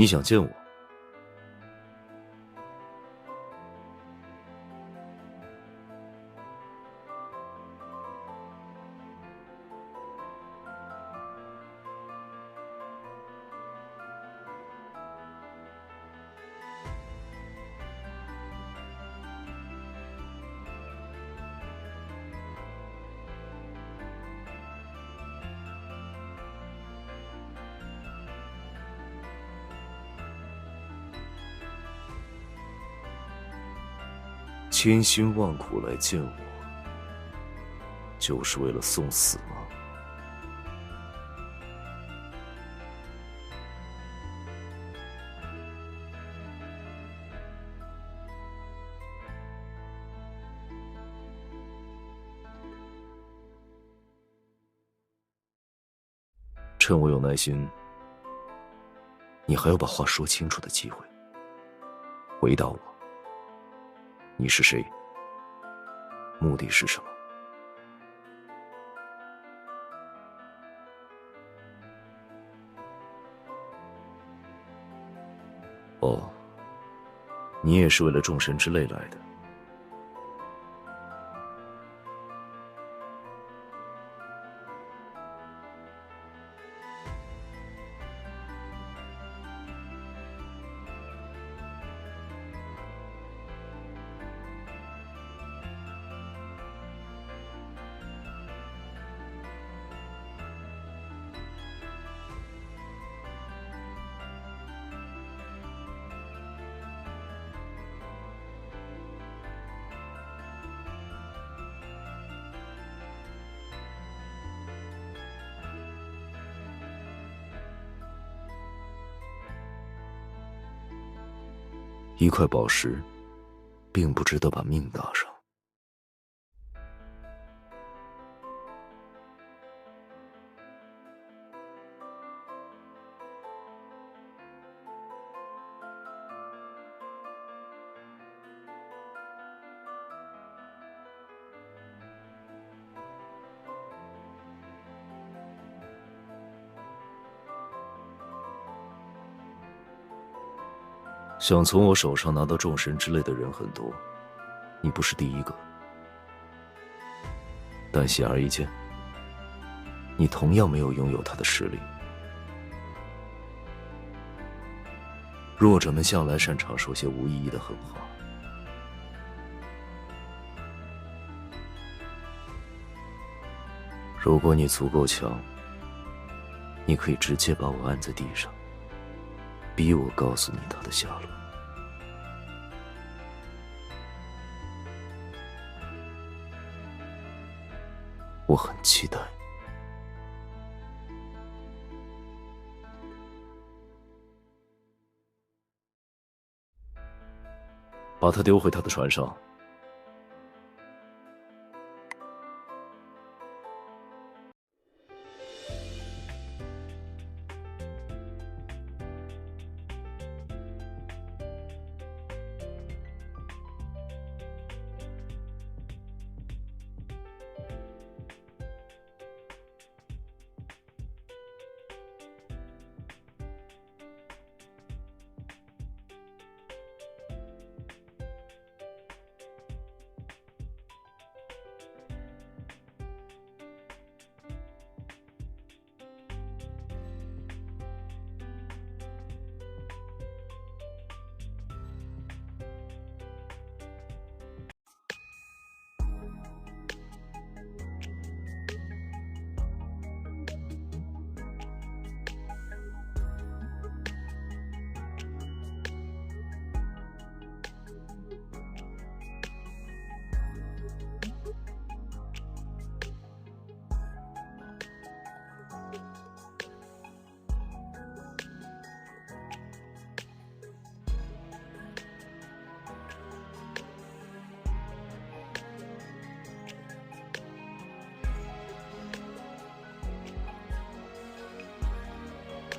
你想见我？千辛万苦来见我，就是为了送死吗？趁我有耐心，你还有把话说清楚的机会。回答我，你是谁？目的是什么？哦，你也是为了众神之泪来的。一块宝石，并不值得把命搭上。想从我手上拿到众神之泪的人很多，你不是第一个。但显而易见，你同样没有拥有他的实力。弱者们向来擅长说些无意义的狠话。如果你足够强，你可以直接把我按在地上，逼我告诉你他的下落。我很期待。把他丢回他的船上。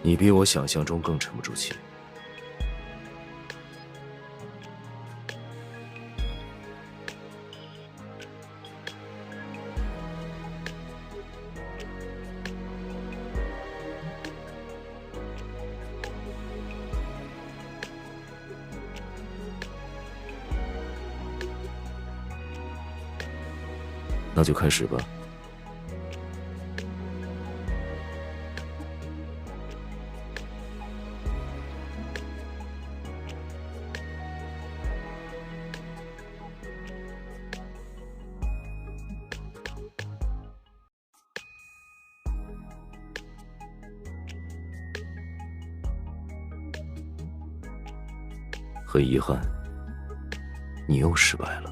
你比我想象中更沉不住气。那就开始吧。很遗憾，你又失败了。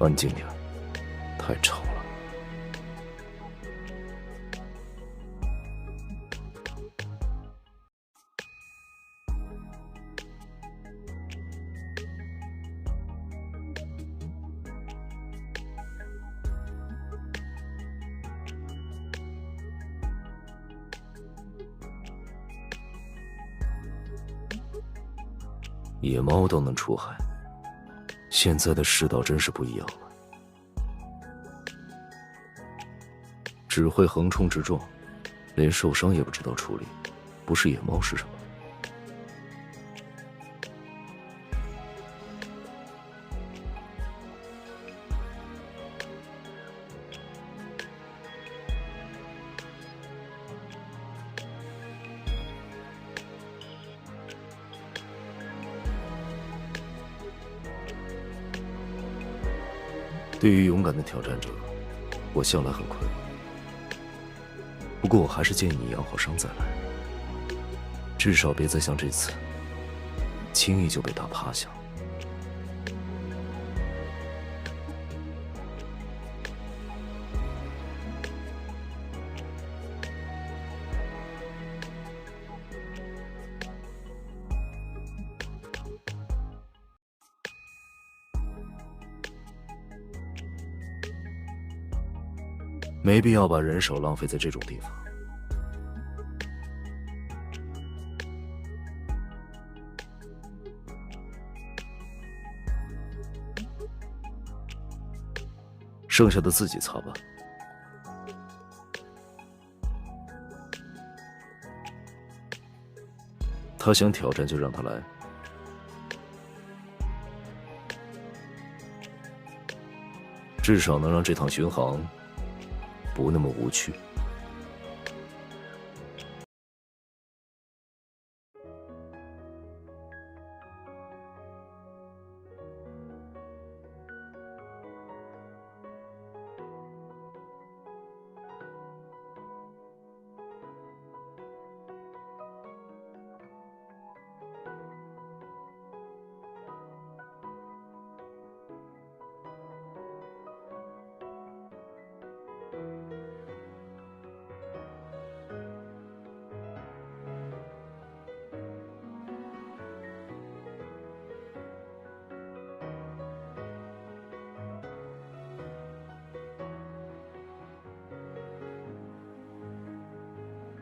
安静点，太吵了。野猫都能出海，现在的世道真是不一样了。只会横冲直撞，连受伤也不知道处理，不是野猫是什么？对于勇敢的挑战者，我向来很宽容。不过我还是建议你养好伤再来，至少别再像这次，轻易就被打趴下。没必要把人手浪费在这种地方。剩下的自己擦吧。他想挑战就让他来，至少能让这趟巡航不那么无趣。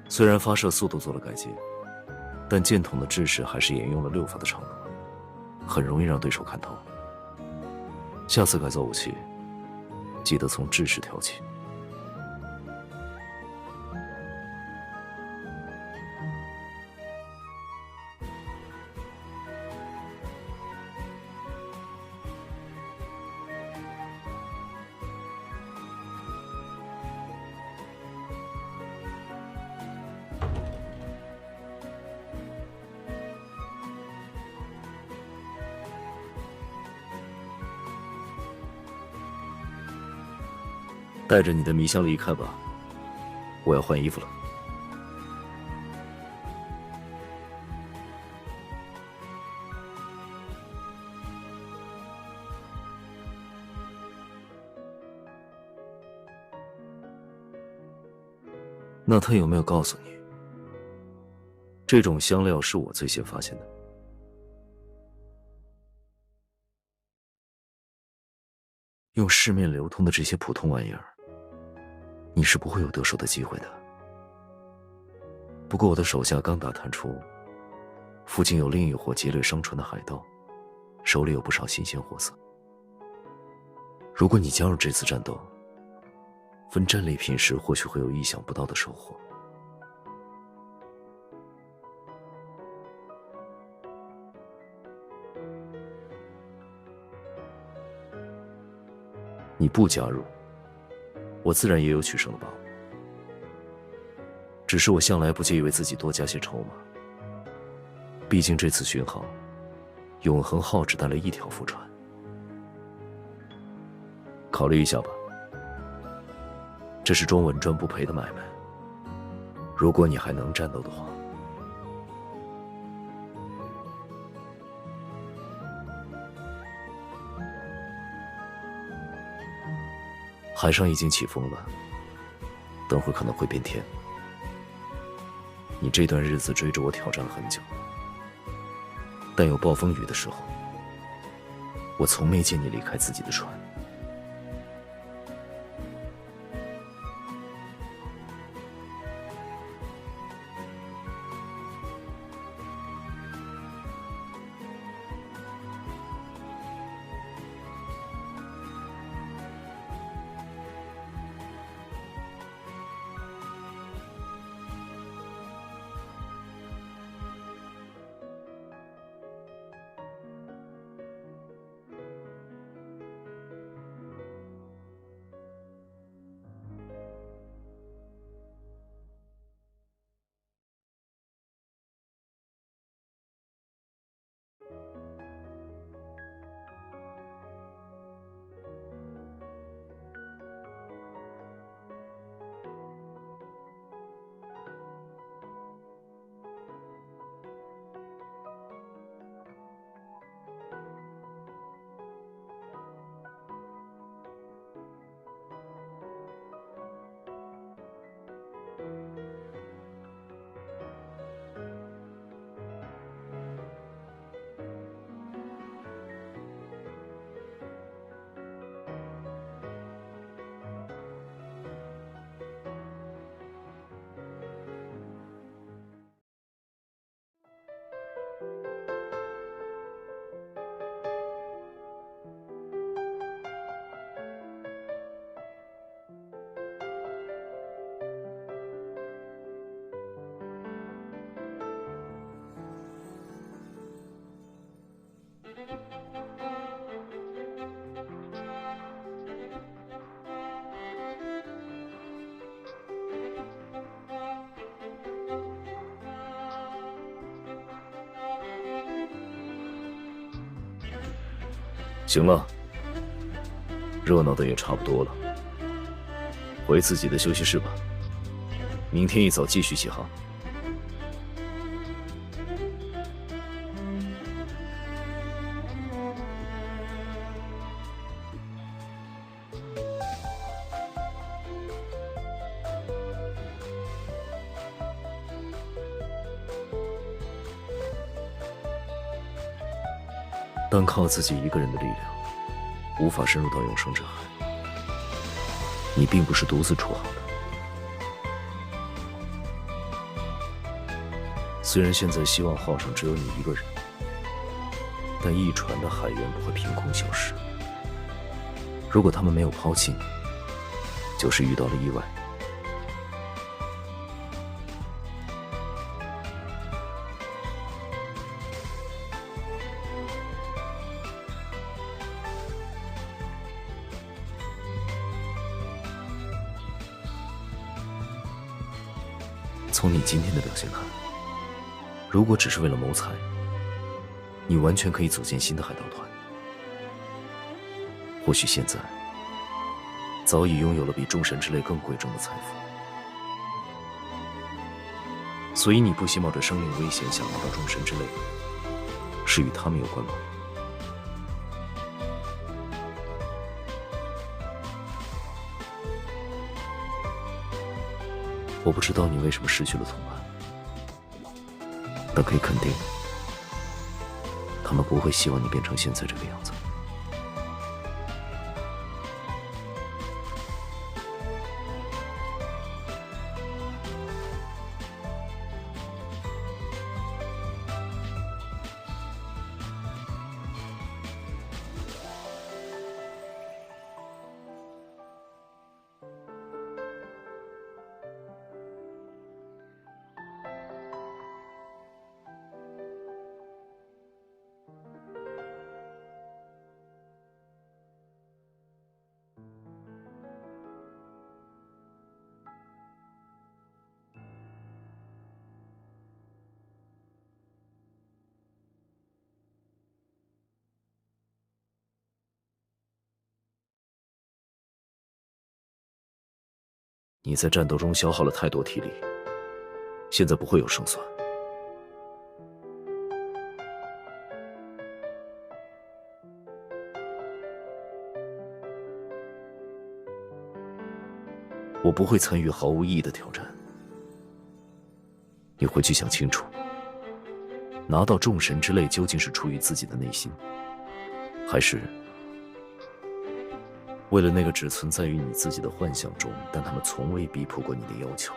虽然发射速度做了改进，但箭筒的制式还是沿用了6发的长度，很容易让对手看透。下次改造武器，记得从制式挑起。带着你的迷香离开吧，我要换衣服了。那他有没有告诉你，这种香料是我最先发现的？用市面流通的这些普通玩意儿，你是不会有得手的机会的。不过我的手下刚打探出，附近有另一伙劫掠商船的海盗，手里有不少新鲜货色。如果你加入这次战斗，分战利品时或许会有意想不到的收获。你不加入，我自然也有取胜的把握。只是我向来不介意为自己多加些筹码，毕竟这次巡航，永恒号只带来一条副船。考虑一下吧，这是桩稳赚不赔的买卖。如果你还能战斗的话。海上已经起风了，等会儿可能会变天。你这段日子追着我挑战了很久，但有暴风雨的时候，我从没见你离开自己的船。行了，热闹的也差不多了，回自己的休息室吧。明天一早继续起航。单靠自己一个人的力量，无法深入到永生之海。你并不是独自出航的。虽然现在希望号上只有你一个人，但一船的海员不会凭空消失。如果他们没有抛弃你，就是遇到了意外。从你今天的表现看，如果只是为了谋财，你完全可以组建新的海盗团。或许现在，早已拥有了比众神之泪更贵重的财富，所以你不惜冒着生命危险想拿到众神之泪，是与他们有关吗？我不知道你为什么失去了同伴，但可以肯定，他们不会希望你变成现在这个样子。你在战斗中消耗了太多体力，现在不会有胜算。我不会参与毫无意义的挑战。你回去想清楚，拿到众神之泪究竟是出于自己的内心，还是为了那个只存在于你自己的幻想中，但他们从未逼迫过你的要求？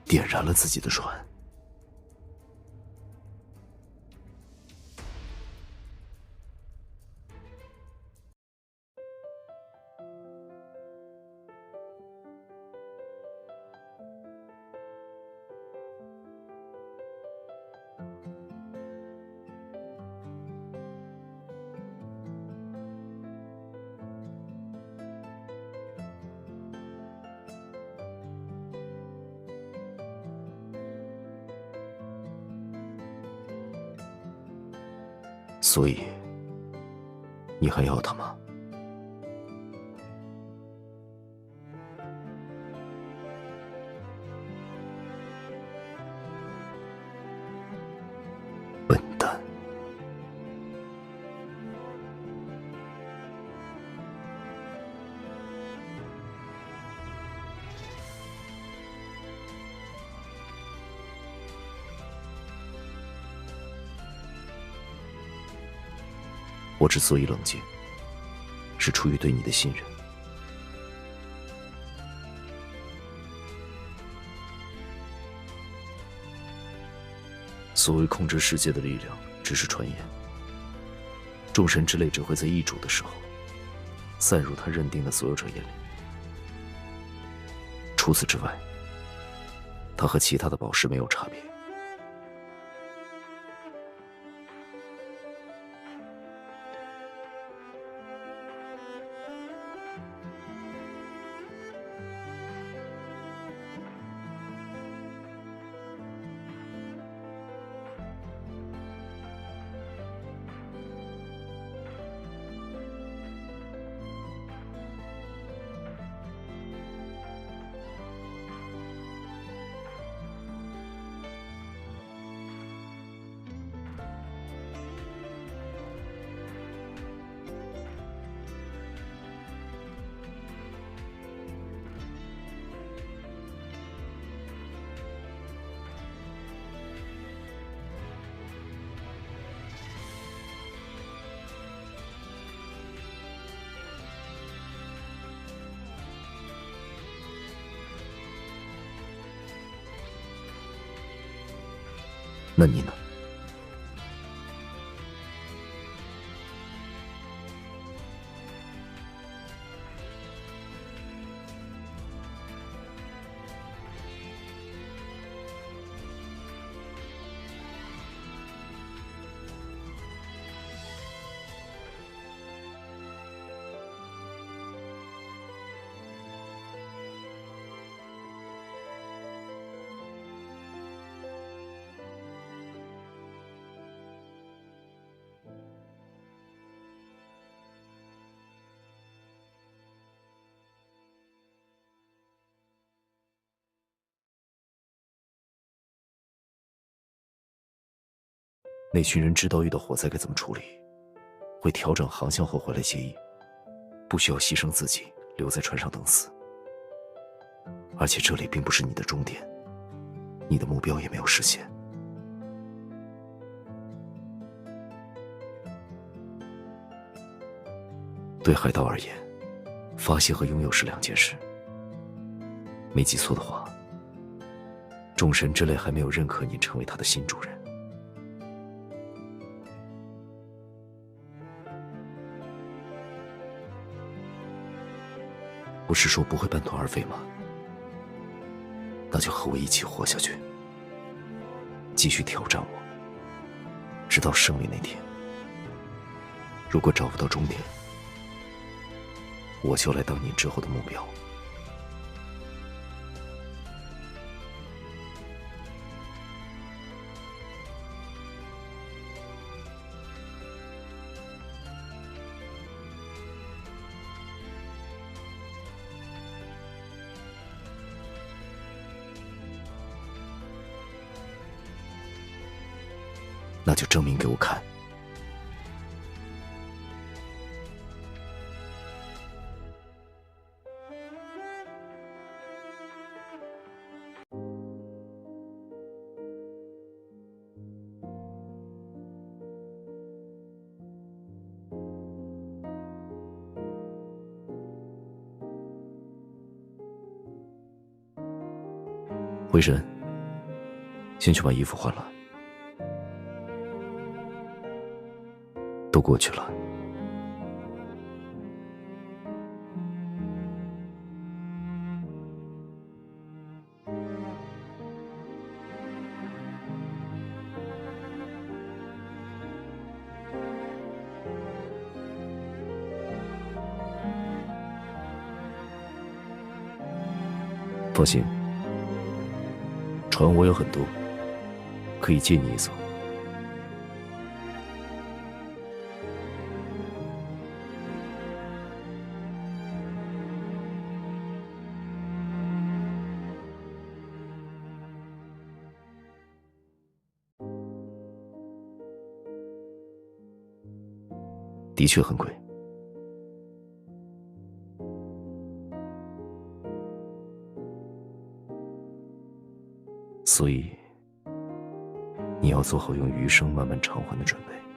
点燃了自己的船。所以，你还要他吗？笨蛋！我之所以冷静，是出于对你的信任。所谓控制世界的力量，只是传言。众神之泪只会在易主的时候，散入他认定的所有者眼里。除此之外，它和其他的宝石没有差别。那你呢？那群人知道遇到火灾该怎么处理，会调整航向后回来接应，不需要牺牲自己留在船上等死。而且这里并不是你的终点，你的目标也没有实现。对海盗而言，发现和拥有是两件事。没记错的话，众神之泪还没有认可你成为他的新主人。不是说不会半途而废吗？那就和我一起活下去，继续挑战我，直到胜利那天。如果找不到终点，我就来当你之后的目标。那就证明给我看。回神。先去把衣服换了。都过去了。放心，船我有很多，可以借你一艘。的确很贵。所以，你要做好用余生慢慢偿还的准备。